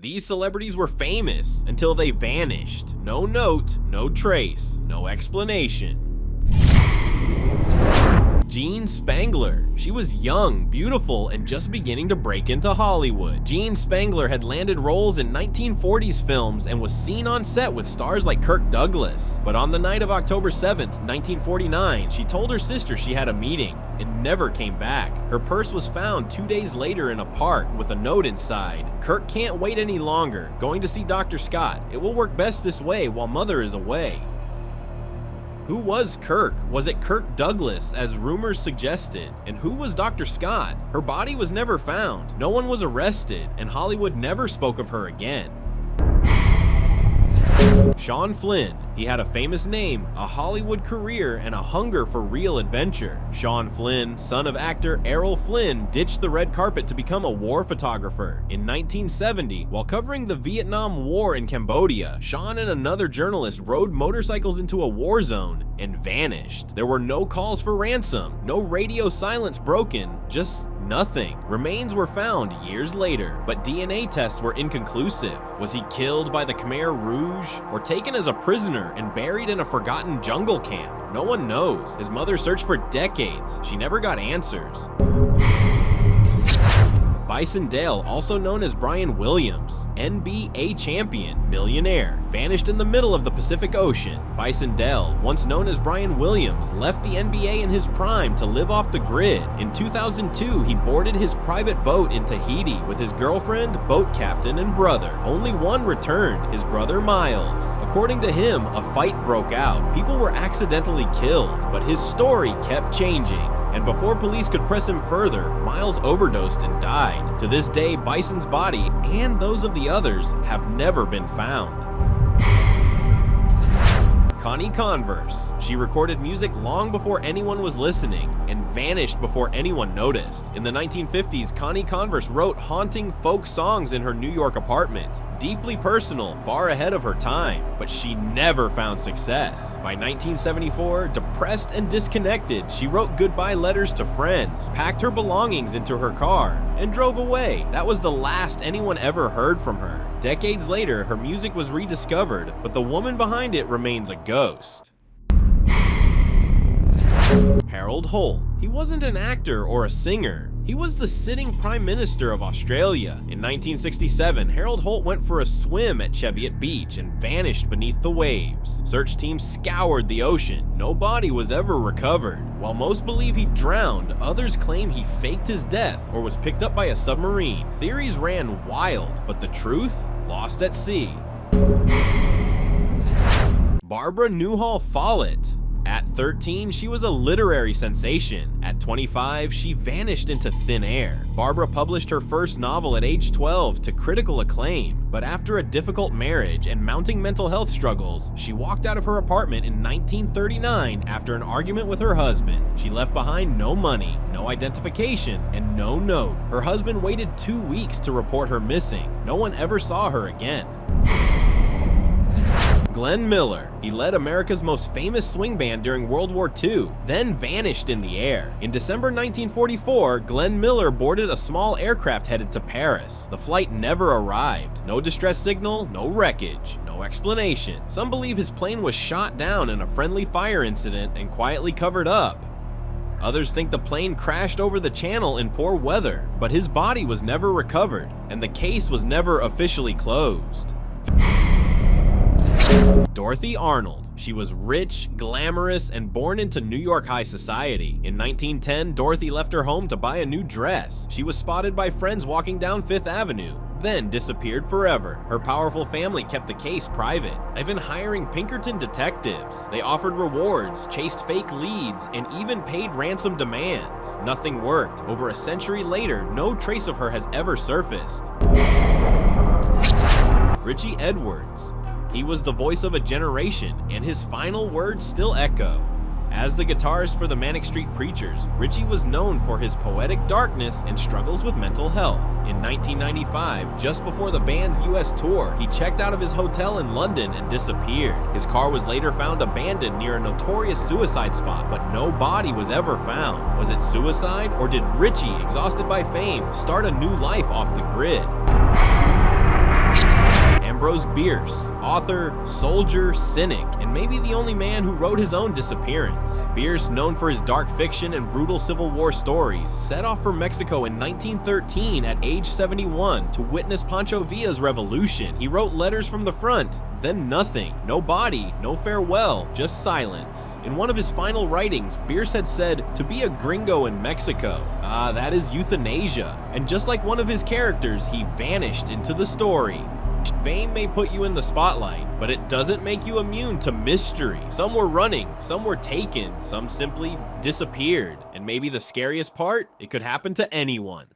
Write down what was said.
These celebrities were famous until they vanished. No note, no trace, no explanation. Jean Spangler. She was young, beautiful, and just beginning to break into Hollywood. Jean Spangler had landed roles in 1940s films and was seen on set with stars like Kirk Douglas. But on the night of October 7th, 1949, she told her sister she had a meeting and never came back. Her purse was found 2 days later in a park with a note inside. "Kirk can't wait any longer. Going to see Dr. Scott. It will work best this way while Mother is away." Who was Kirk? Was it Kirk Douglas, as rumors suggested? And who was Dr. Scott? Her body was never found, no one was arrested, and Hollywood never spoke of her again. Sean Flynn. He had a famous name, a Hollywood career, and a hunger for real adventure. Sean Flynn, son of actor Errol Flynn, ditched the red carpet to become a war photographer. In 1970, while covering the Vietnam War in Cambodia, Sean and another journalist rode motorcycles into a war zone and vanished. There were no calls for ransom, no radio silence broken, just nothing. Remains were found years later, but DNA tests were inconclusive. Was he killed by the Khmer Rouge or taken as a prisoner and buried in a forgotten jungle camp? No one knows. His mother searched for decades. She never got answers. Bison Dele, also known as Brian Williams, NBA champion, millionaire, vanished in the middle of the Pacific Ocean. Bison Dele, once known as Brian Williams, left the NBA in his prime to live off the grid. In 2002, he boarded his private boat in Tahiti with his girlfriend, boat captain, and brother. Only one returned, his brother Miles. According to him, a fight broke out. People were accidentally killed, but his story kept changing. And before police could press him further, Miles overdosed and died. To this day, Bison's body, and those of the others, have never been found. Connie Converse. She recorded music long before anyone was listening and vanished before anyone noticed. In the 1950s, Connie Converse wrote haunting folk songs in her New York apartment. Deeply personal, far ahead of her time, but she never found success. By 1974, depressed and disconnected, she wrote goodbye letters to friends, packed her belongings into her car, and drove away. That was the last anyone ever heard from her. Decades later, her music was rediscovered, but the woman behind it remains a ghost. Harold Holt. He wasn't an actor or a singer. He was the sitting Prime Minister of Australia. In 1967, Harold Holt went for a swim at Cheviot Beach and vanished beneath the waves. Search teams scoured the ocean. No body was ever recovered. While most believe he drowned, others claim he faked his death or was picked up by a submarine. Theories ran wild, but the truth? Lost at sea. Barbara Newhall Follett. At 13, she was a literary sensation. At 25, she vanished into thin air. Barbara published her first novel at age 12 to critical acclaim, but after a difficult marriage and mounting mental health struggles, she walked out of her apartment in 1939 after an argument with her husband. She left behind no money, no identification, and no note. Her husband waited 2 weeks to report her missing. No one ever saw her again. Glenn Miller. He led America's most famous swing band during World War II, then vanished in the air. In December 1944, Glenn Miller boarded a small aircraft headed to Paris. The flight never arrived. No distress signal, no wreckage, no explanation. Some believe his plane was shot down in a friendly fire incident and quietly covered up. Others think the plane crashed over the channel in poor weather, but his body was never recovered, and the case was never officially closed. Dorothy Arnold. She was rich, glamorous, and born into New York high society. In 1910, Dorothy left her home to buy a new dress. She was spotted by friends walking down Fifth Avenue, then disappeared forever. Her powerful family kept the case private, even hiring Pinkerton detectives. They offered rewards, chased fake leads, and even paid ransom demands. Nothing worked. Over a century later, no trace of her has ever surfaced. Richey Edwards. He was the voice of a generation, and his final words still echo. As the guitarist for the Manic Street Preachers, Richey was known for his poetic darkness and struggles with mental health. In 1995, just before the band's US tour, he checked out of his hotel in London and disappeared. His car was later found abandoned near a notorious suicide spot, but no body was ever found. Was it suicide, or did Richey, exhausted by fame, start a new life off the grid? Ambrose Bierce, author, soldier, cynic, and maybe the only man who wrote his own disappearance. Bierce, known for his dark fiction and brutal Civil War stories, set off for Mexico in 1913 at age 71 to witness Pancho Villa's revolution. He wrote letters from the front, then nothing. No body, no farewell, just silence. In one of his final writings, Bierce had said, "To be a gringo in Mexico, that is euthanasia." And just like one of his characters, he vanished into the story. Fame may put you in the spotlight, but it doesn't make you immune to mystery. Some were running, some were taken, some simply disappeared. And maybe the scariest part, it could happen to anyone.